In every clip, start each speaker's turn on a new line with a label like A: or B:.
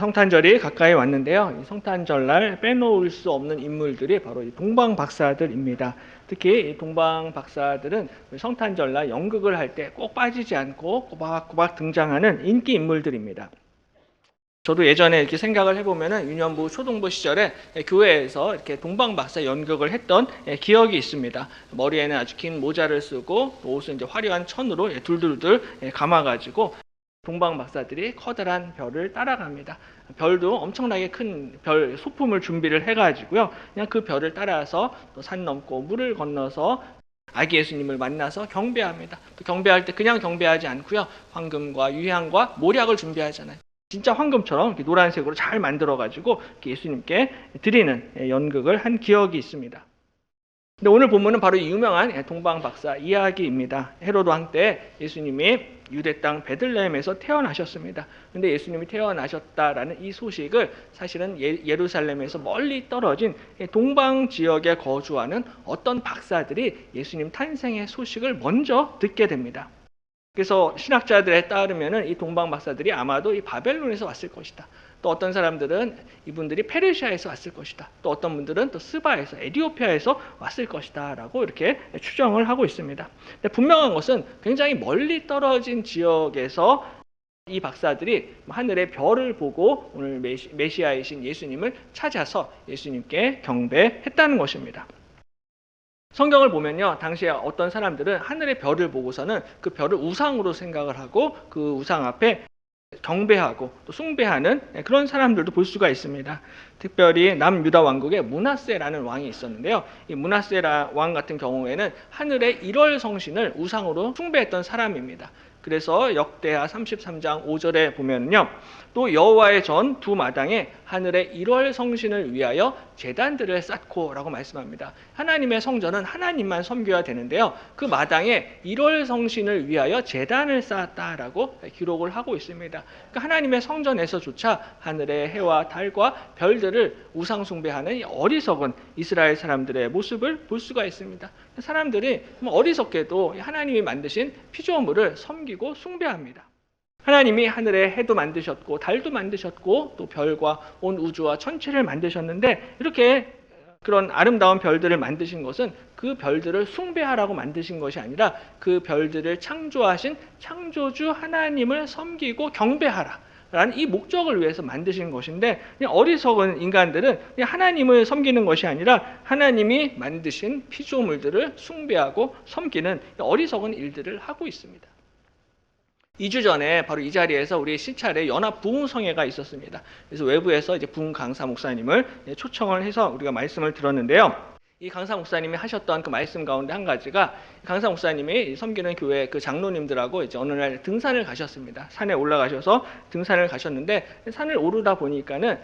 A: 성탄절이 가까이 왔는데요. 이 성탄절날 빼놓을 수 없는 인물들이 바로 이 동방박사들입니다. 특히 이 동방박사들은 성탄절날 연극을 할 때 꼭 빠지지 않고 꼬박꼬박 등장하는 인기 인물들입니다. 저도 예전에 이렇게 생각을 해보면은 유년부 초등부 시절에 교회에서 이렇게 동방박사 연극을 했던 기억이 있습니다. 머리에는 아주 긴 모자를 쓰고 옷은 이제 화려한 천으로 둘둘둘 감아가지고 동방박사들이 커다란 별을 따라갑니다. 별도 엄청나게 큰 별 소품을 준비를 해가지고요. 그냥 그 별을 따라서 또 산 넘고 물을 건너서 아기 예수님을 만나서 경배합니다. 또 경배할 때 그냥 경배하지 않고요. 황금과 유향과 모략을 준비하잖아요. 진짜 황금처럼 이렇게 노란색으로 잘 만들어가지고 예수님께 드리는 연극을 한 기억이 있습니다. 근데 오늘 본문은 바로 이 유명한 동방박사 이야기입니다. 헤로드 왕 때 예수님이 유대 땅 베들레헴에서 태어나셨습니다. 근데 예수님이 태어나셨다라는 이 소식을 사실은 예루살렘에서 멀리 떨어진 동방 지역에 거주하는 어떤 박사들이 예수님 탄생의 소식을 먼저 듣게 됩니다. 그래서 신학자들에 따르면 이 동방 박사들이 아마도 이 바벨론에서 왔을 것이다. 또 어떤 사람들은 이분들이 페르시아에서 왔을 것이다. 또 어떤 분들은 또 스바에서, 에디오피아에서 왔을 것이다 라고 이렇게 추정을 하고 있습니다. 근데 분명한 것은 굉장히 멀리 떨어진 지역에서 이 박사들이 하늘의 별을 보고 오늘 메시아이신 예수님을 찾아서 예수님께 경배했다는 것입니다. 성경을 보면요, 당시에 어떤 사람들은 하늘의 별을 보고서는 그 별을 우상으로 생각을 하고 그 우상 앞에 경배하고 또 숭배하는 그런 사람들도 볼 수가 있습니다. 특별히 남유다 왕국에 므낫세라는 왕이 있었는데요. 이 므낫세 왕 같은 경우에는 하늘의 1월 성신을 우상으로 숭배했던 사람입니다. 그래서 역대하 33장 5절에 보면요, 또 여호와의 전 두 마당에 하늘의 1월 성신을 위하여 제단들을 쌓고라고 말씀합니다. 하나님의 성전은 하나님만 섬겨야 되는데요, 그 마당에 1월 성신을 위하여 제단을 쌓았다라고 기록을 하고 있습니다. 그러니까 하나님의 성전에서조차 하늘의 해와 달과 별들을 우상 숭배하는 어리석은 이스라엘 사람들의 모습을 볼 수가 있습니다. 사람들이 어리석게도 하나님이 만드신 피조물을 섬기고 숭배합니다. 하나님이 하늘의 해도 만드셨고 달도 만드셨고 또 별과 온 우주와 천체를 만드셨는데, 이렇게 그런 아름다운 별들을 만드신 것은 그 별들을 숭배하라고 만드신 것이 아니라 그 별들을 창조하신 창조주 하나님을 섬기고 경배하라 라는 이 목적을 위해서 만드신 것인데, 그냥 어리석은 인간들은 그냥 하나님을 섬기는 것이 아니라 하나님이 만드신 피조물들을 숭배하고 섬기는 어리석은 일들을 하고 있습니다. 2주 전에 바로 이 자리에서 우리 신찰의 연합 부흥성회가 있었습니다. 그래서 외부에서 이제 부흥 강사 목사님을 초청을 해서 우리가 말씀을 들었는데요. 이 강사 목사님이 하셨던 그 말씀 가운데 한 가지가, 강사 목사님이 섬기는 교회 그 장로님들하고 이제 어느 날 등산을 가셨습니다. 산에 올라가셔서 등산을 가셨는데, 산을 오르다 보니까는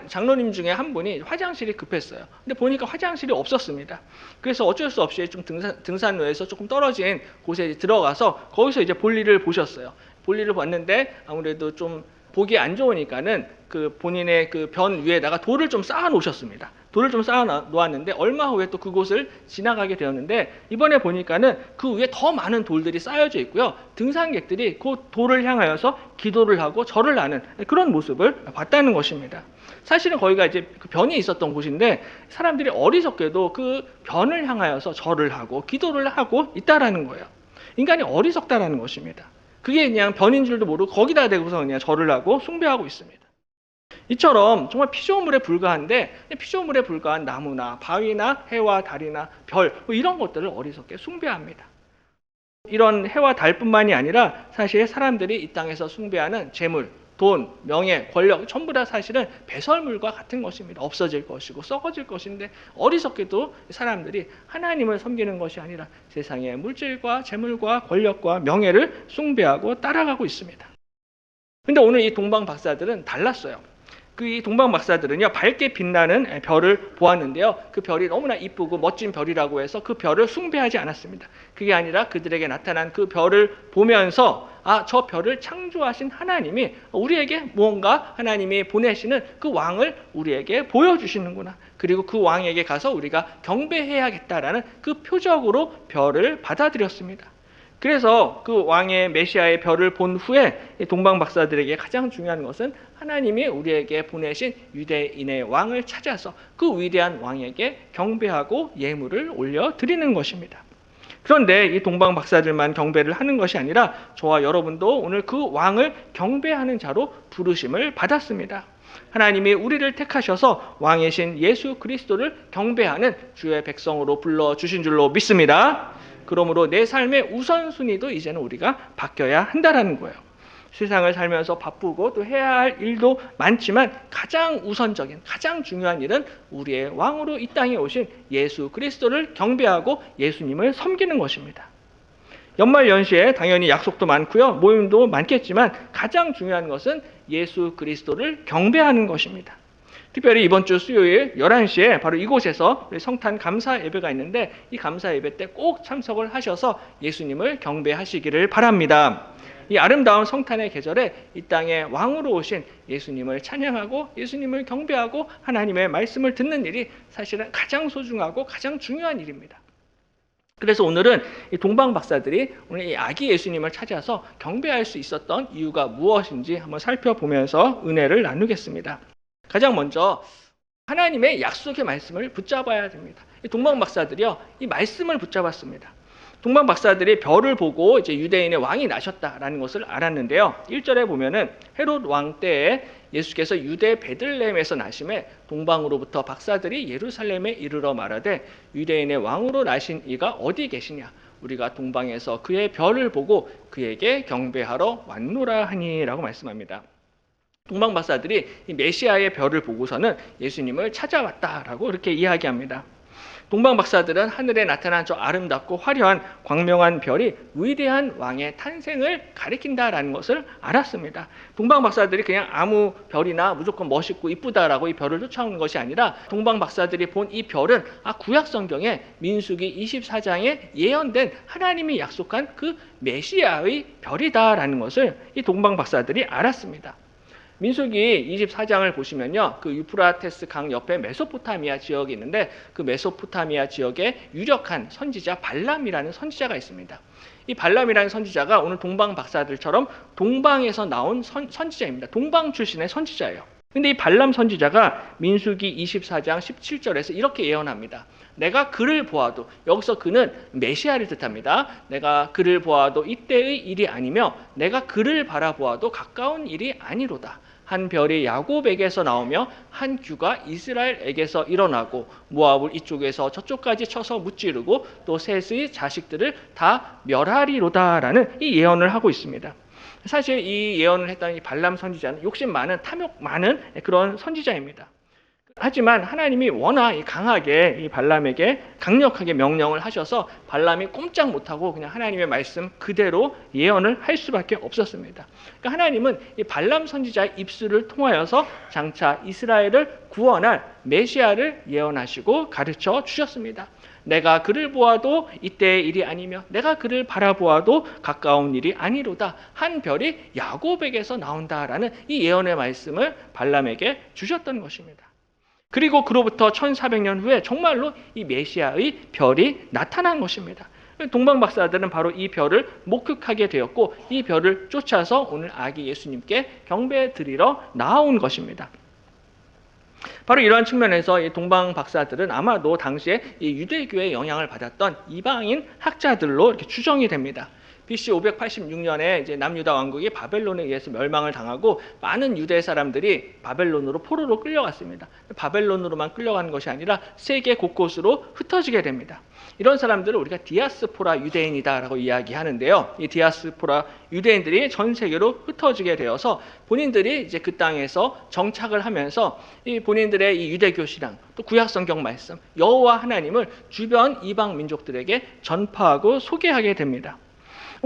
A: 장로님 중에 한 분이 화장실이 급했어요. 근데 보니까 화장실이 없었습니다. 그래서 어쩔 수 없이 좀 등산로에서 조금 떨어진 곳에 들어가서 거기서 이제 볼일을 보셨어요. 볼일을 봤는데 아무래도 좀 보기 안 좋으니까는 그 본인의 그 변 위에다가 돌을 좀 쌓아 놓으셨습니다. 돌을 좀 쌓아 놓았는데 얼마 후에 또 그곳을 지나가게 되었는데, 이번에 보니까는 그 위에 더 많은 돌들이 쌓여져 있고요. 등산객들이 그 돌을 향하여서 기도를 하고 절을 하는 그런 모습을 봤다는 것입니다. 사실은 거기가 이제 그 변이 있었던 곳인데 사람들이 어리석게도 그 변을 향하여서 절을 하고 기도를 하고 있다라는 거예요. 인간이 어리석다라는 것입니다. 그게 그냥 변인 줄도 모르고 거기다 대고서 그냥 절을 하고 숭배하고 있습니다. 이처럼 정말 피조물에 불과한데, 피조물에 불과한 나무나 바위나 해와 달이나 별 이런 것들을 어리석게 숭배합니다. 이런 해와 달뿐만이 아니라 사실 사람들이 이 땅에서 숭배하는 재물, 돈, 명예, 권력 전부 다 사실은 배설물과 같은 것입니다. 없어질 것이고 썩어질 것인데 어리석게도 사람들이 하나님을 섬기는 것이 아니라 세상의 물질과 재물과 권력과 명예를 숭배하고 따라가고 있습니다. 근데 오늘 이 동방 박사들은 달랐어요. 이 동방 박사들은요, 밝게 빛나는 별을 보았는데요, 그 별이 너무나 이쁘고 멋진 별이라고 해서 그 별을 숭배하지 않았습니다. 그게 아니라 그들에게 나타난 그 별을 보면서 저 별을 창조하신 하나님이 우리에게 무언가 하나님이 보내시는 그 왕을 우리에게 보여주시는구나, 그리고 그 왕에게 가서 우리가 경배해야겠다라는 그 표적으로 별을 받아들였습니다. 그래서 그 왕의 메시아의 별을 본 후에 동방 박사들에게 가장 중요한 것은 하나님이 우리에게 보내신 유대인의 왕을 찾아서 그 위대한 왕에게 경배하고 예물을 올려 드리는 것입니다. 그런데 이 동방 박사들만 경배를 하는 것이 아니라 저와 여러분도 오늘 그 왕을 경배하는 자로 부르심을 받았습니다. 하나님이 우리를 택하셔서 왕이신 예수 그리스도를 경배하는 주의 백성으로 불러주신 줄로 믿습니다. 그러므로 내 삶의 우선순위도 이제는 우리가 바뀌어야 한다는 거예요. 세상을 살면서 바쁘고 또 해야 할 일도 많지만 가장 우선적인, 가장 중요한 일은 우리의 왕으로 이 땅에 오신 예수 그리스도를 경배하고 예수님을 섬기는 것입니다. 연말 연시에 당연히 약속도 많고요, 모임도 많겠지만 가장 중요한 것은 예수 그리스도를 경배하는 것입니다. 특별히 이번 주 수요일 11시에 바로 이곳에서 성탄 감사 예배가 있는데 이 감사 예배 때 꼭 참석을 하셔서 예수님을 경배하시기를 바랍니다. 이 아름다운 성탄의 계절에 이 땅에 왕으로 오신 예수님을 찬양하고 예수님을 경배하고 하나님의 말씀을 듣는 일이 사실은 가장 소중하고 가장 중요한 일입니다. 그래서 오늘은 이 동방 박사들이 오늘 이 아기 예수님을 찾아서 경배할 수 있었던 이유가 무엇인지 한번 살펴보면서 은혜를 나누겠습니다. 가장 먼저 하나님의 약속의 말씀을 붙잡아야 됩니다. 이 동방 박사들이요, 이 말씀을 붙잡았습니다. 동방 박사들이 별을 보고 이제 유대인의 왕이 나셨다라는 것을 알았는데요. 1절에 보면은 헤롯 왕 때에 예수께서 유대 베들레헴에서 나심에 동방으로부터 박사들이 예루살렘에 이르러 말하되 유대인의 왕으로 나신 이가 어디 계시냐? 우리가 동방에서 그의 별을 보고 그에게 경배하러 왔노라 하니라고 말씀합니다. 동방 박사들이 이 메시아의 별을 보고서는 예수님을 찾아왔다라고 이렇게 이야기합니다. 동방 박사들은 하늘에 나타난 저 아름답고 화려한 광명한 별이 위대한 왕의 탄생을 가리킨다라는 것을 알았습니다. 동방 박사들이 그냥 아무 별이나 무조건 멋있고 이쁘다라고 이 별을 쫓아오는 것이 아니라 동방 박사들이 본 이 별은 구약 성경에 민수기 24장에 예언된 하나님이 약속한 그 메시아의 별이다라는 것을 이 동방 박사들이 알았습니다. 민수기 24장을 보시면요, 그 유프라테스 강 옆에 메소포타미아 지역이 있는데 그 메소포타미아 지역에 유력한 선지자 발람이라는 선지자가 있습니다. 이 발람이라는 선지자가 오늘 동방 박사들처럼 동방에서 나온 선지자입니다. 동방 출신의 선지자예요. 근데 이 발람 선지자가 민수기 24장 17절에서 이렇게 예언합니다. 내가 그를 보아도, 여기서 그는 메시아를 뜻합니다. 내가 그를 보아도 이때의 일이 아니며 내가 그를 바라보아도 가까운 일이 아니로다. 한 별이 야곱에게서 나오며 한 규가 이스라엘에게서 일어나고 모압을 이쪽에서 저쪽까지 쳐서 무찌르고 또 셋의 자식들을 다 멸하리로다라는 이 예언을 하고 있습니다. 사실 이 예언을 했던 이 발람 선지자는 욕심 많은, 탐욕 많은 그런 선지자입니다. 하지만 하나님이 워낙 강하게 이 발람에게 강력하게 명령을 하셔서 발람이 꼼짝 못하고 그냥 하나님의 말씀 그대로 예언을 할 수밖에 없었습니다. 그러니까 하나님은 이 발람 선지자의 입술을 통하여서 장차 이스라엘을 구원할 메시아를 예언하시고 가르쳐 주셨습니다. 내가 그를 보아도 이때의 일이 아니며 내가 그를 바라보아도 가까운 일이 아니로다. 한 별이 야곱에게서 나온다라는 이 예언의 말씀을 발람에게 주셨던 것입니다. 그리고 그로부터 1400년 후에 정말로 이 메시아의 별이 나타난 것입니다. 동방 박사들은 바로 이 별을 목격하게 되었고 이 별을 쫓아서 오늘 아기 예수님께 경배 드리러 나온 것입니다. 바로 이러한 측면에서 이 동방 박사들은 아마도 당시에 이 유대교의 영향을 받았던 이방인 학자들로 이렇게 추정이 됩니다. BC 586년에 이제 남유다 왕국이 바벨론에 의해서 멸망을 당하고 많은 유대 사람들이 바벨론으로 포로로 끌려갔습니다. 바벨론으로만 끌려가는 것이 아니라 세계 곳곳으로 흩어지게 됩니다. 이런 사람들을 우리가 디아스포라 유대인이다라고 이야기하는데요. 이 디아스포라 유대인들이 전 세계로 흩어지게 되어서 본인들이 이제 그 땅에서 정착을 하면서 이 본인들의 이 유대교 신앙, 또 구약 성경 말씀, 여호와 하나님을 주변 이방 민족들에게 전파하고 소개하게 됩니다.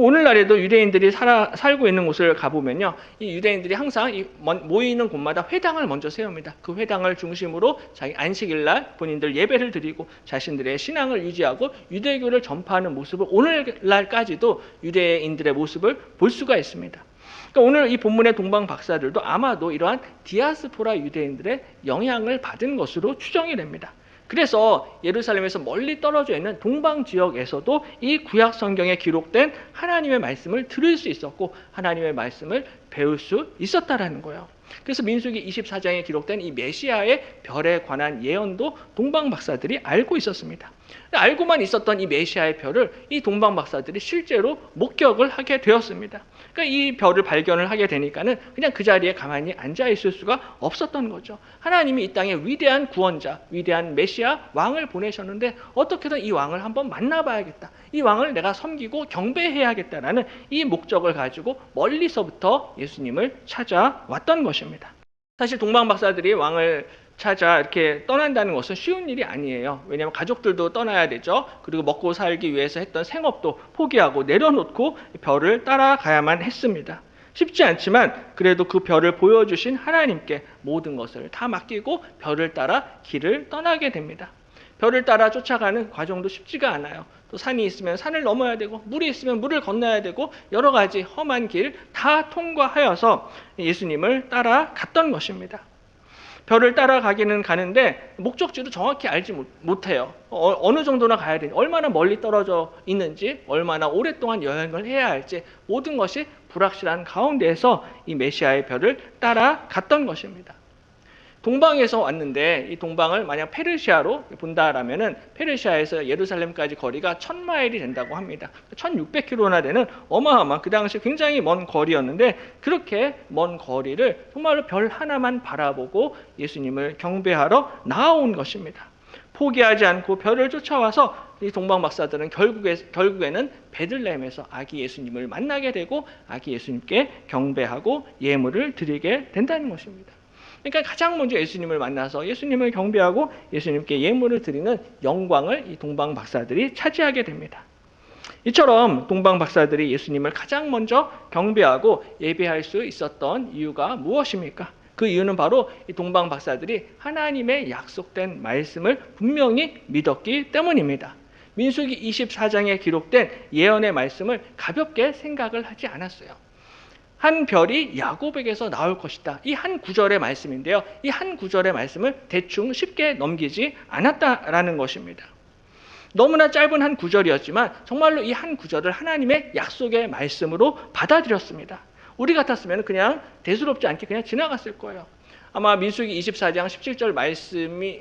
A: 오늘날에도 유대인들이 살고 있는 곳을 가보면요, 이 유대인들이 항상 모이는 곳마다 회당을 먼저 세웁니다. 그 회당을 중심으로 자기 안식일날 본인들 예배를 드리고 자신들의 신앙을 유지하고 유대교를 전파하는 모습을 오늘날까지도 유대인들의 모습을 볼 수가 있습니다. 그러니까 오늘 이 본문의 동방 박사들도 아마도 이러한 디아스포라 유대인들의 영향을 받은 것으로 추정이 됩니다. 그래서 예루살렘에서 멀리 떨어져 있는 동방 지역에서도 이 구약 성경에 기록된 하나님의 말씀을 들을 수 있었고 하나님의 말씀을 배울 수 있었다라는 거예요. 그래서 민수기 24장에 기록된 이 메시아의 별에 관한 예언도 동방 박사들이 알고 있었습니다. 알고만 있었던 이 메시아의 별을 이 동방 박사들이 실제로 목격을 하게 되었습니다. 그러니까 이 별을 발견을 하게 되니까는 그냥 그 자리에 가만히 앉아 있을 수가 없었던 거죠. 하나님이 이 땅에 위대한 구원자, 위대한 메시아 왕을 보내셨는데 어떻게든 이 왕을 한번 만나봐야겠다. 이 왕을 내가 섬기고 경배해야겠다라는 이 목적을 가지고 멀리서부터 예수님을 찾아왔던 것입니다. 사실 동방 박사들이 왕을 찾아 이렇게 떠난다는 것은 쉬운 일이 아니에요. 왜냐하면 가족들도 떠나야 되죠. 그리고 먹고 살기 위해서 했던 생업도 포기하고 내려놓고 별을 따라가야만 했습니다. 쉽지 않지만 그래도 그 별을 보여주신 하나님께 모든 것을 다 맡기고 별을 따라 길을 떠나게 됩니다. 별을 따라 쫓아가는 과정도 쉽지가 않아요. 또 산이 있으면 산을 넘어야 되고 물이 있으면 물을 건너야 되고 여러 가지 험한 길 다 통과하여서 예수님을 따라갔던 것입니다. 별을 따라가기는 가는데 목적지도 정확히 알지 못해요. 어느 정도나 가야 되는지, 얼마나 멀리 떨어져 있는지, 얼마나 오랫동안 여행을 해야 할지 모든 것이 불확실한 가운데에서 이 메시아의 별을 따라갔던 것입니다. 동방에서 왔는데 이 동방을 만약 페르시아로 본다라면은 페르시아에서 예루살렘까지 거리가 1000마일이 된다고 합니다. 1600km나 되는 어마어마한 그 당시 굉장히 먼 거리였는데 그렇게 먼 거리를 정말로 별 하나만 바라보고 예수님을 경배하러 나아온 것입니다. 포기하지 않고 별을 쫓아와서 이 동방 박사들은 결국에는 베들레헴에서 아기 예수님을 만나게 되고 아기 예수님께 경배하고 예물을 드리게 된다는 것입니다. 그러니까 가장 먼저 예수님을 만나서 예수님을 경배하고 예수님께 예물을 드리는 영광을 이 동방 박사들이 차지하게 됩니다. 이처럼 동방 박사들이 예수님을 가장 먼저 경배하고 예배할 수 있었던 이유가 무엇입니까? 그 이유는 바로 이 동방 박사들이 하나님의 약속된 말씀을 분명히 믿었기 때문입니다. 민수기 24장에 기록된 예언의 말씀을 가볍게 생각을 하지 않았어요. 한 별이 야곱에게서 나올 것이다. 이 한 구절의 말씀인데요. 이 한 구절의 말씀을 대충 쉽게 넘기지 않았다라는 것입니다. 너무나 짧은 한 구절이었지만 정말로 이 한 구절을 하나님의 약속의 말씀으로 받아들였습니다. 우리 같았으면 그냥 대수롭지 않게 그냥 지나갔을 거예요. 아마 민수기 24장 17절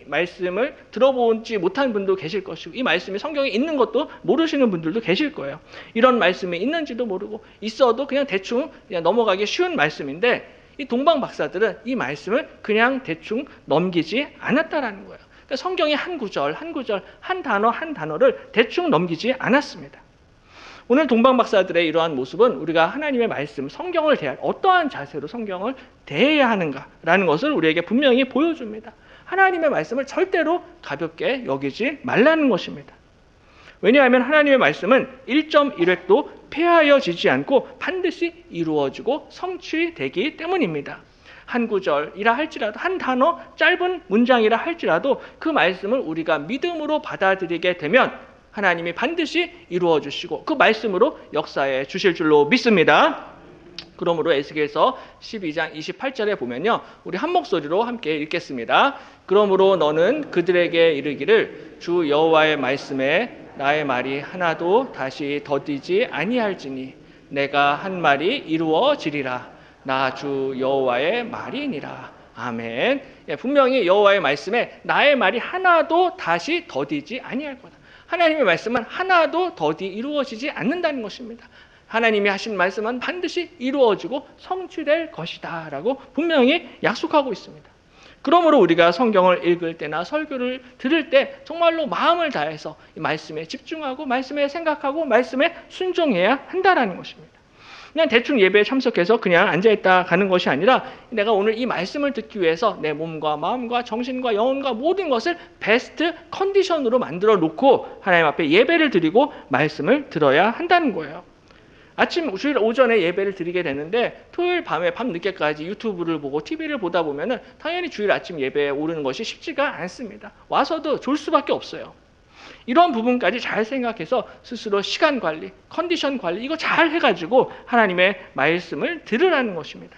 A: 말씀을 들어보지 못한 분도 계실 것이고 이 말씀이 성경에 있는 것도 모르시는 분들도 계실 거예요. 이런 말씀이 있는지도 모르고 있어도 그냥 대충 그냥 넘어가기 쉬운 말씀인데 이 동방 박사들은 이 말씀을 그냥 대충 넘기지 않았다라는 거예요. 그러니까 성경의 한 구절, 한 구절, 한 단어, 한 단어를 대충 넘기지 않았습니다. 오늘 동방 박사들의 이러한 모습은 우리가 하나님의 말씀, 성경을 대할 어떠한 자세로 성경을 대해야 하는가라는 것을 우리에게 분명히 보여줍니다. 하나님의 말씀을 절대로 가볍게 여기지 말라는 것입니다. 왜냐하면 하나님의 말씀은 1.1획도 폐하여지지 않고 반드시 이루어지고 성취되기 때문입니다. 한 구절이라 할지라도 한 단어, 짧은 문장이라 할지라도 그 말씀을 우리가 믿음으로 받아들이게 되면 하나님이 반드시 이루어 주시고 그 말씀으로 역사해 주실 줄로 믿습니다. 그러므로 에스겔서 12장 28절에 보면요. 우리 한 목소리로 함께 읽겠습니다. 그러므로 너는 그들에게 이르기를 주 여호와의 말씀에 나의 말이 하나도 다시 더디지 아니할지니 내가 한 말이 이루어지리라. 나 주 여호와의 말이니라. 아멘. 분명히 여호와의 말씀에 나의 말이 하나도 다시 더디지 아니할 거다. 하나님의 말씀은 하나도 더디 이루어지지 않는다는 것입니다. 하나님이 하신 말씀은 반드시 이루어지고 성취될 것이다 라고 분명히 약속하고 있습니다. 그러므로 우리가 성경을 읽을 때나 설교를 들을 때 정말로 마음을 다해서 이 말씀에 집중하고 말씀에 생각하고 말씀에 순종해야 한다는 것입니다. 그냥 대충 예배에 참석해서 그냥 앉아있다 가는 것이 아니라 내가 오늘 이 말씀을 듣기 위해서 내 몸과 마음과 정신과 영혼과 모든 것을 베스트 컨디션으로 만들어 놓고 하나님 앞에 예배를 드리고 말씀을 들어야 한다는 거예요. 주일 오전에 예배를 드리게 되는데 토요일 밤에 밤늦게까지 유튜브를 보고 TV를 보다 보면은 당연히 주일 아침 예배에 오르는 것이 쉽지가 않습니다. 와서도 졸 수밖에 없어요. 이런 부분까지 잘 생각해서 스스로 시간 관리, 컨디션 관리 이거 잘 해가지고 하나님의 말씀을 들으라는 것입니다.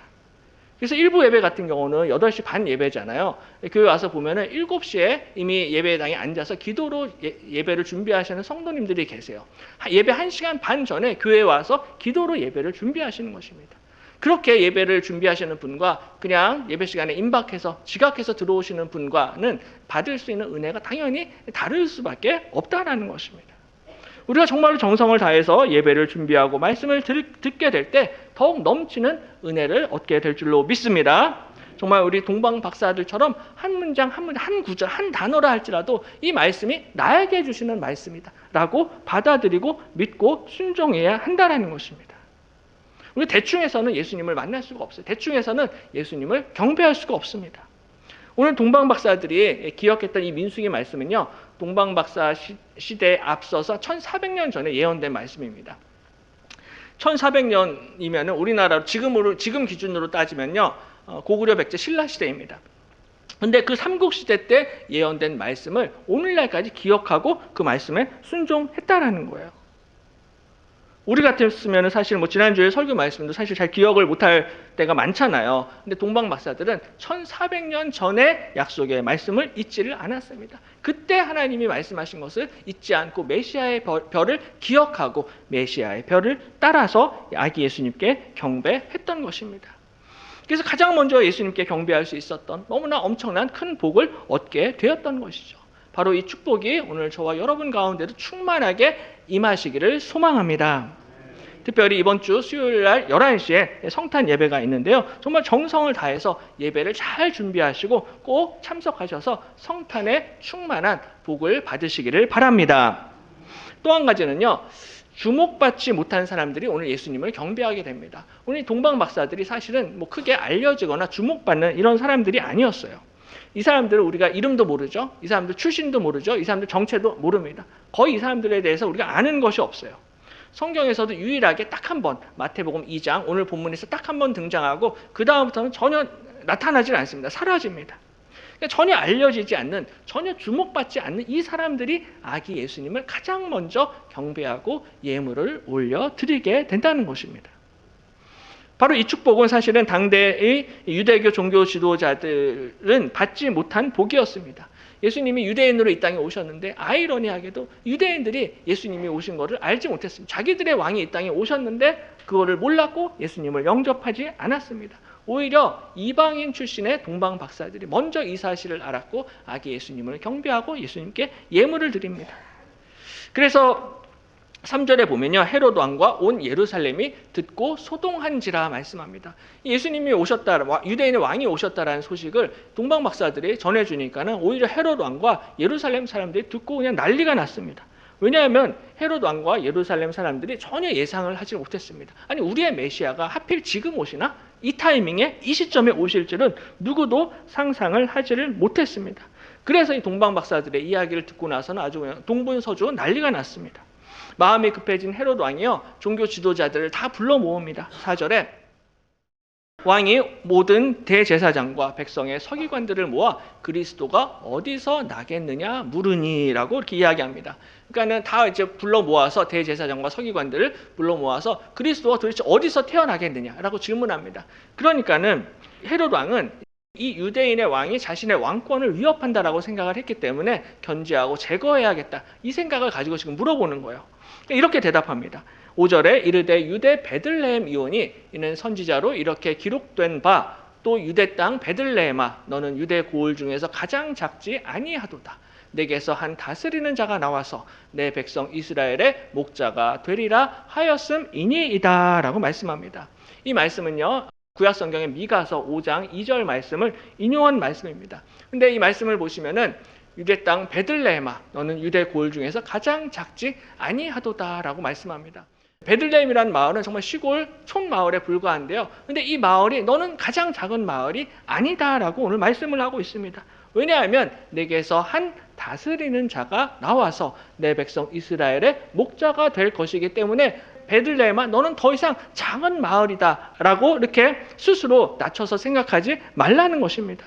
A: 그래서 일부 예배 같은 경우는 8시 반 예배잖아요. 교회 와서 보면은 7시에 이미 예배당에 앉아서 기도로 예배를 준비하시는 성도님들이 계세요. 예배 1시간 반 전에 교회에 와서 기도로 예배를 준비하시는 것입니다. 그렇게 예배를 준비하시는 분과 그냥 예배 시간에 임박해서 지각해서 들어오시는 분과는 받을 수 있는 은혜가 당연히 다를 수밖에 없다라는 것입니다. 우리가 정말로 정성을 다해서 예배를 준비하고 말씀을 듣게 될 때 더욱 넘치는 은혜를 얻게 될 줄로 믿습니다. 정말 우리 동방 박사들처럼 한 문장, 한 구절, 한 단어라 할지라도 이 말씀이 나에게 주시는 말씀이다 라고 받아들이고 믿고 순종해야 한다는 것입니다. 우리 대충해서는 예수님을 만날 수가 없어요. 대충해서는 예수님을 경배할 수가 없습니다. 오늘 동방 박사들이 기억했던 이 민수기 말씀은요, 동방 박사 시대에 앞서서 1400년 전에 예언된 말씀입니다. 1400년이면 우리나라로 지금 기준으로 따지면요, 고구려 백제 신라 시대입니다. 근데 그 삼국시대 때 예언된 말씀을 오늘날까지 기억하고 그 말씀에 순종했다라는 거예요. 우리 같았으면 사실 지난주에 설교 말씀도 사실 잘 기억을 못할 때가 많잖아요. 근데 동방 박사들은 1400년 전의 약속의 말씀을 잊지를 않았습니다. 그때 하나님이 말씀하신 것을 잊지 않고 메시아의 별을 기억하고 메시아의 별을 따라서 아기 예수님께 경배했던 것입니다. 그래서 가장 먼저 예수님께 경배할 수 있었던 너무나 엄청난 큰 복을 얻게 되었던 것이죠. 바로 이 축복이 오늘 저와 여러분 가운데도 충만하게 임하시기를 소망합니다. 특별히 이번 주 수요일 날 11시에 성탄 예배가 있는데요. 정말 정성을 다해서 예배를 잘 준비하시고 꼭 참석하셔서 성탄의 충만한 복을 받으시기를 바랍니다. 또 한 가지는요. 주목받지 못한 사람들이 오늘 예수님을 경배하게 됩니다. 오늘 동방 박사들이 사실은 크게 알려지거나 주목받는 이런 사람들이 아니었어요. 이 사람들은 우리가 이름도 모르죠. 이 사람들 출신도 모르죠. 이 사람들 정체도 모릅니다. 거의 이 사람들에 대해서 우리가 아는 것이 없어요. 성경에서도 유일하게 딱 한 번, 마태복음 2장 오늘 본문에서 딱 한 번 등장하고 그 다음부터는 전혀 나타나질 않습니다. 사라집니다. 그러니까 전혀 알려지지 않는, 전혀 주목받지 않는 이 사람들이 아기 예수님을 가장 먼저 경배하고 예물을 올려드리게 된다는 것입니다. 바로 이 축복은 사실은 당대의 유대교 종교 지도자들은 받지 못한 복이었습니다. 예수님이 유대인으로 이 땅에 오셨는데 아이러니하게도 유대인들이 예수님이 오신 것을 알지 못했습니다. 자기들의 왕이 이 땅에 오셨는데 그거를 몰랐고 예수님을 영접하지 않았습니다. 오히려 이방인 출신의 동방 박사들이 먼저 이 사실을 알았고 아기 예수님을 경배하고 예수님께 예물을 드립니다. 그래서 3절에 보면요, 헤롯 왕과 온 예루살렘이 듣고 소동한지라 말씀합니다. 예수님이 오셨다, 유대인의 왕이 오셨다라는 소식을 동방 박사들이 전해주니까는 오히려 헤롯 왕과 예루살렘 사람들이 듣고 그냥 난리가 났습니다. 왜냐하면 헤롯 왕과 예루살렘 사람들이 전혀 예상을 하지 못했습니다. 아니, 우리의 메시아가 하필 지금 오시나? 이 타이밍에 이 시점에 오실 줄은 누구도 상상을 하지를 못했습니다. 그래서 이 동방 박사들의 이야기를 듣고 나서는 아주 그냥 동분서주 난리가 났습니다. 마음이 급해진 헤롯 왕이요, 종교 지도자들을 다 불러 모읍니다. 4절에 왕이 모든 대제사장과 백성의 서기관들을 모아 그리스도가 어디서 나겠느냐 물으니라고 이렇게 이야기합니다. 그러니까는 다 이제 불러 모아서 대제사장과 서기관들을 불러 모아서 그리스도가 도대체 어디서 태어나겠느냐라고 질문합니다. 그러니까는 헤롯 왕은 이 유대인의 왕이 자신의 왕권을 위협한다라고 생각을 했기 때문에 견제하고 제거해야겠다, 이 생각을 가지고 지금 물어보는 거예요. 이렇게 대답합니다. 5절에 이르되 유대 베들레헴 이오니 이는 선지자로 이렇게 기록된 바 또 유대 땅 베들레헴아 너는 유대 고을 중에서 가장 작지 아니하도다. 내게서 한 다스리는 자가 나와서 내 백성 이스라엘의 목자가 되리라 하였음이니이다 라고 말씀합니다. 이 말씀은요, 구약성경의 미가서 5장 2절 말씀을 인용한 말씀입니다. 근데 이 말씀을 보시면은 유대 땅 베들레헴아 너는 유대 고을 중에서 가장 작지 아니하도다 라고 말씀합니다. 베들레헴이라는 마을은 정말 시골 촌마을에 불과한데요. 근데 이 마을이 너는 가장 작은 마을이 아니다라고 오늘 말씀을 하고 있습니다. 왜냐하면 내게서 한 다스리는 자가 나와서 내 백성 이스라엘의 목자가 될 것이기 때문에 베들레헴아 너는 더 이상 작은 마을이다 라고 이렇게 스스로 낮춰서 생각하지 말라는 것입니다.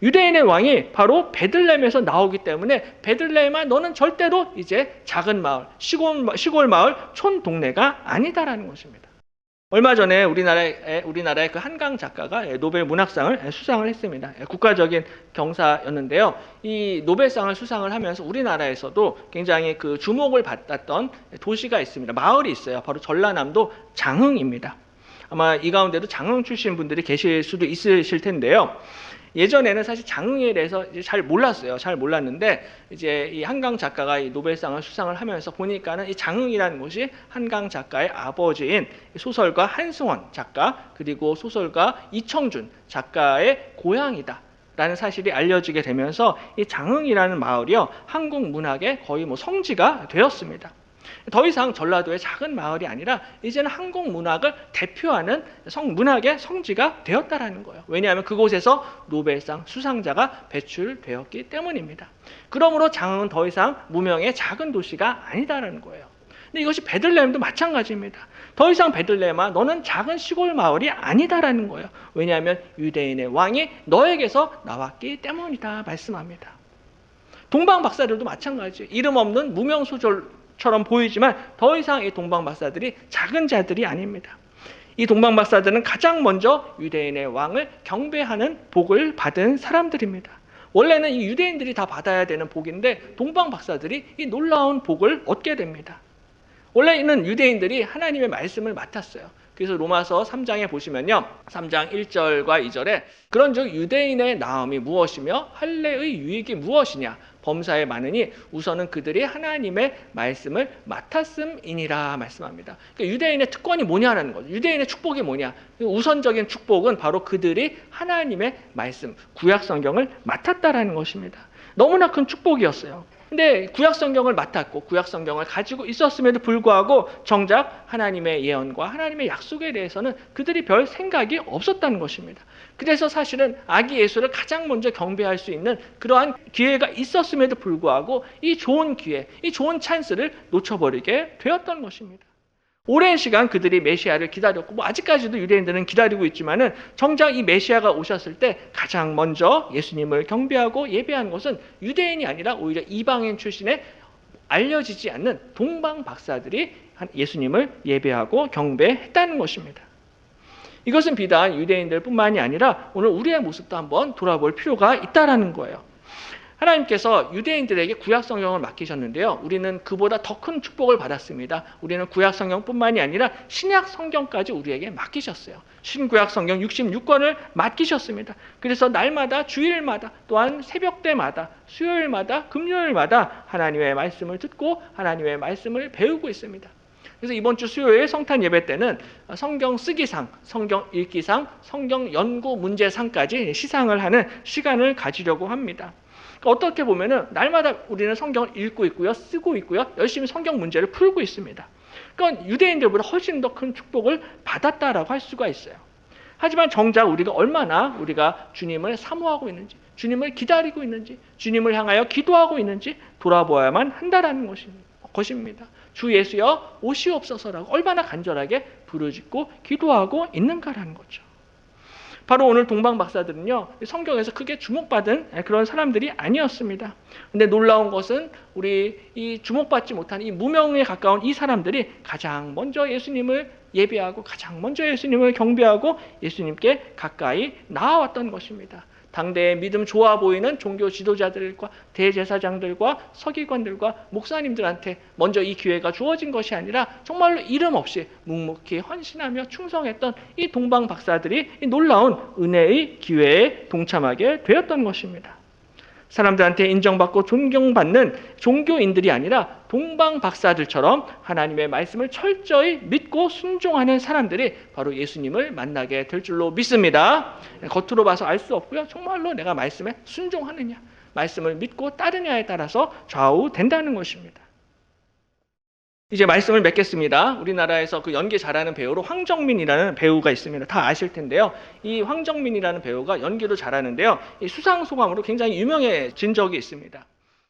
A: 유대인의 왕이 바로 베들레헴에서 나오기 때문에 베들레헴아 너는 절대로 이제 작은 마을, 시골 마을, 촌 동네가 아니다라는 것입니다. 얼마 전에 우리나라의 그 한강 작가가 노벨 문학상을 수상을 했습니다. 국가적인 경사였는데요. 이 노벨상을 수상을 하면서 우리나라에서도 굉장히 그 주목을 받았던 도시가 있습니다. 마을이 있어요. 바로 전라남도 장흥입니다. 아마 이 가운데도 장흥 출신 분들이 계실 수도 있으실 텐데요. 예전에는 사실 장흥에 대해서 이제 잘 몰랐어요. 잘 몰랐는데 이제 이 한강 작가가 이 노벨상을 수상을 하면서 보니까는 이 장흥이라는 곳이 한강 작가의 아버지인 소설가 한승원 작가 그리고 소설가 이청준 작가의 고향이다. 라는 사실이 알려지게 되면서 이 장흥이라는 마을이요 한국 문학의 거의 뭐 성지가 되었습니다. 더 이상 전라도의 작은 마을이 아니라 이제는 한국 문학을 대표하는 문학의 성지가 되었다라는 거예요. 왜냐하면 그곳에서 노벨상 수상자가 배출되었기 때문입니다. 그러므로 장흥은 더 이상 무명의 작은 도시가 아니다라는 거예요. 근데 이것이 베들레헴도 마찬가지입니다. 더 이상 베들레헴아 너는 작은 시골 마을이 아니다라는 거예요. 왜냐하면 유대인의 왕이 너에게서 나왔기 때문이다 말씀합니다. 동방 박사들도 마찬가지예요. 이름 없는 무명 소설처럼 보이지만 더 이상 이 동방 박사들이 작은 자들이 아닙니다. 이 동방 박사들은 가장 먼저 유대인의 왕을 경배하는 복을 받은 사람들입니다. 원래는 이 유대인들이 다 받아야 되는 복인데 동방 박사들이 이 놀라운 복을 얻게 됩니다. 원래는 유대인들이 하나님의 말씀을 맡았어요. 그래서 로마서 3장에 보시면요. 3장 1절과 2절에 그런즉 유대인의 나음이 무엇이며 할례의 유익이 무엇이냐 범사에 많으니 우선은 그들이 하나님의 말씀을 맡았음이니라 말씀합니다. 그러니까 유대인의 특권이 뭐냐라는 거죠. 유대인의 축복이 뭐냐. 우선적인 축복은 바로 그들이 하나님의 말씀, 구약 성경을 맡았다라는 것입니다. 너무나 큰 축복이었어요. 근데 구약 성경을 맡았고 구약 성경을 가지고 있었음에도 불구하고 정작 하나님의 예언과 하나님의 약속에 대해서는 그들이 별 생각이 없었다는 것입니다. 그래서 사실은 아기 예수를 가장 먼저 경배할 수 있는 그러한 기회가 있었음에도 불구하고 이 좋은 기회, 이 좋은 찬스를 놓쳐버리게 되었던 것입니다. 오랜 시간 그들이 메시아를 기다렸고 아직까지도 유대인들은 기다리고 있지만은 정작 이 메시아가 오셨을 때 가장 먼저 예수님을 경배하고 예배한 것은 유대인이 아니라 오히려 이방인 출신의 알려지지 않는 동방 박사들이 예수님을 예배하고 경배했다는 것입니다. 이것은 비단 유대인들뿐만이 아니라 오늘 우리의 모습도 한번 돌아볼 필요가 있다라는 거예요. 하나님께서 유대인들에게 구약 성경을 맡기셨는데요. 우리는 그보다 더 큰 축복을 받았습니다. 우리는 구약 성경뿐만이 아니라 신약 성경까지 우리에게 맡기셨어요. 신구약 성경 66권을 맡기셨습니다. 그래서 날마다 주일마다 또한 새벽때마다 수요일마다 금요일마다 하나님의 말씀을 듣고 하나님의 말씀을 배우고 있습니다. 그래서 이번 주 수요일 성탄 예배 때는 성경 쓰기상, 성경 읽기상, 성경 연구 문제상까지 시상을 하는 시간을 가지려고 합니다. 어떻게 보면은 날마다 우리는 성경을 읽고 있고요, 쓰고 있고요, 열심히 성경 문제를 풀고 있습니다. 그러니까 유대인들보다 훨씬 더 큰 축복을 받았다라고 할 수가 있어요. 하지만 정작 우리가 주님을 사모하고 있는지, 주님을 기다리고 있는지, 주님을 향하여 기도하고 있는지 돌아보아야만 한다라는 것입니다. 주 예수여 오시옵소서라고 얼마나 간절하게 부르짖고 기도하고 있는가라는 거죠. 바로 오늘 동방 박사들은요, 성경에서 크게 주목받은 그런 사람들이 아니었습니다. 근데 놀라운 것은 우리 이 주목받지 못한 이 무명에 가까운 이 사람들이 가장 먼저 예수님을 예배하고 가장 먼저 예수님을 경배하고 예수님께 가까이 나아왔던 것입니다. 당대의 믿음 좋아 보이는 종교 지도자들과 대제사장들과 서기관들과 목사님들한테 먼저 이 기회가 주어진 것이 아니라 정말로 이름 없이 묵묵히 헌신하며 충성했던 이 동방 박사들이 이 놀라운 은혜의 기회에 동참하게 되었던 것입니다. 사람들한테 인정받고 존경받는 종교인들이 아니라 동방 박사들처럼 하나님의 말씀을 철저히 믿고 순종하는 사람들이 바로 예수님을 만나게 될 줄로 믿습니다. 겉으로 봐서 알 수 없고요. 정말로 내가 말씀에 순종하느냐, 말씀을 믿고 따르냐에 따라서 좌우된다는 것입니다. 이제 말씀을 맺겠습니다. 우리나라에서 그 연기 잘하는 배우로 황정민이라는 배우가 있습니다. 다 아실 텐데요. 이 황정민이라는 배우가 연기도 잘하는데요. 이 수상소감으로 굉장히 유명해진 적이 있습니다.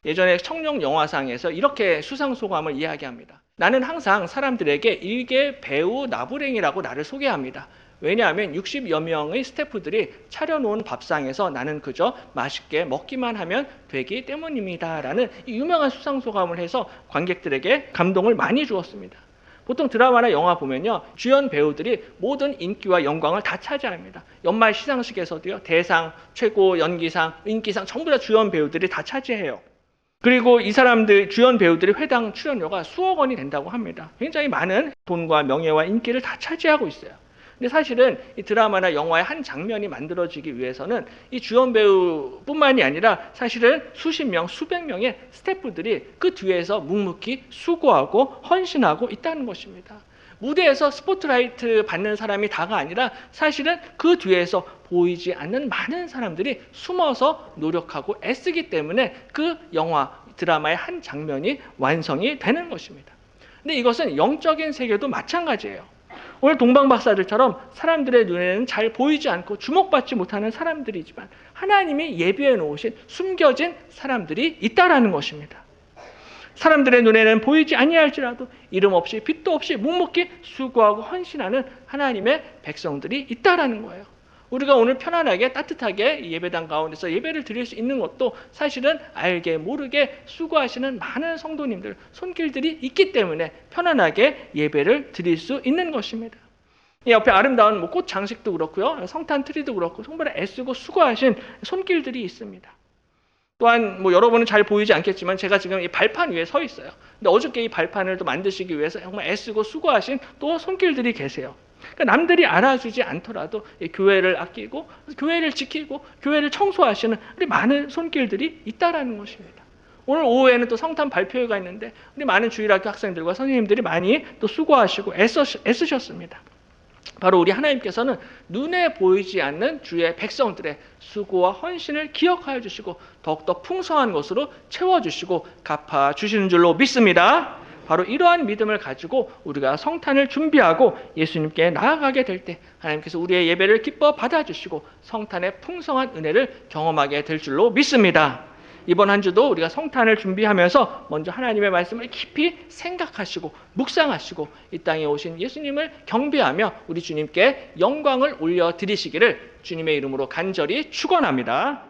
A: 예전에 청룡 영화상에서 이렇게 수상소감을 이야기합니다. 나는 항상 사람들에게 일개 배우 나부랭이라고 나를 소개합니다. 왜냐하면 60여 명의 스태프들이 차려놓은 밥상에서 나는 그저 맛있게 먹기만 하면 되기 때문입니다. 라는 유명한 수상소감을 해서 관객들에게 감동을 많이 주었습니다. 보통 드라마나 영화 보면요, 주연 배우들이 모든 인기와 영광을 다 차지합니다. 연말 시상식에서도요, 대상, 최고 연기상, 인기상 전부 다 주연 배우들이 다 차지해요. 그리고 이 사람들, 주연 배우들의 회당 출연료가 수억 원이 된다고 합니다. 굉장히 많은 돈과 명예와 인기를 다 차지하고 있어요. 근데 사실은 이 드라마나 영화의 한 장면이 만들어지기 위해서는 이 주연 배우뿐만이 아니라 사실은 수십 명, 수백 명의 스태프들이 그 뒤에서 묵묵히 수고하고 헌신하고 있다는 것입니다. 무대에서 스포트라이트 받는 사람이 다가 아니라 사실은 그 뒤에서 보이지 않는 많은 사람들이 숨어서 노력하고 애쓰기 때문에 그 영화, 드라마의 한 장면이 완성이 되는 것입니다. 근데 이것은 영적인 세계도 마찬가지예요. 오늘 동방박사들처럼 사람들의 눈에는 잘 보이지 않고 주목받지 못하는 사람들이지만 하나님이 예비해 놓으신 숨겨진 사람들이 있다라는 것입니다. 사람들의 눈에는 보이지 아니할지라도 이름 없이 빛도 없이 묵묵히 수고하고 헌신하는 하나님의 백성들이 있다라는 거예요. 우리가 오늘 편안하게 따뜻하게 예배당 가운데서 예배를 드릴 수 있는 것도 사실은 알게 모르게 수고하시는 많은 성도님들, 손길들이 있기 때문에 편안하게 예배를 드릴 수 있는 것입니다. 이 옆에 아름다운 꽃 장식도 그렇고요, 성탄 트리도 그렇고 정말 애쓰고 수고하신 손길들이 있습니다. 또한 여러분은 잘 보이지 않겠지만 제가 지금 이 발판 위에 서 있어요. 근데 어저께 이 발판을 또 만드시기 위해서 정말 애쓰고 수고하신 또 손길들이 계세요. 그러니까 남들이 알아주지 않더라도 이 교회를 아끼고 교회를 지키고 교회를 청소하시는 우리 많은 손길들이 있다라는 것입니다. 오늘 오후에는 또 성탄 발표회가 있는데 우리 많은 주일학교 학생들과 선생님들이 많이 또 수고하시고 애쓰셨습니다. 바로 우리 하나님께서는 눈에 보이지 않는 주의 백성들의 수고와 헌신을 기억하여 주시고 더욱더 풍성한 것으로 채워주시고 갚아주시는 줄로 믿습니다. 바로 이러한 믿음을 가지고 우리가 성탄을 준비하고 예수님께 나아가게 될 때 하나님께서 우리의 예배를 기뻐 받아주시고 성탄의 풍성한 은혜를 경험하게 될 줄로 믿습니다. 이번 한 주도 우리가 성탄을 준비하면서 먼저 하나님의 말씀을 깊이 생각하시고 묵상하시고 이 땅에 오신 예수님을 경배하며 우리 주님께 영광을 올려드리시기를 주님의 이름으로 간절히 축원합니다.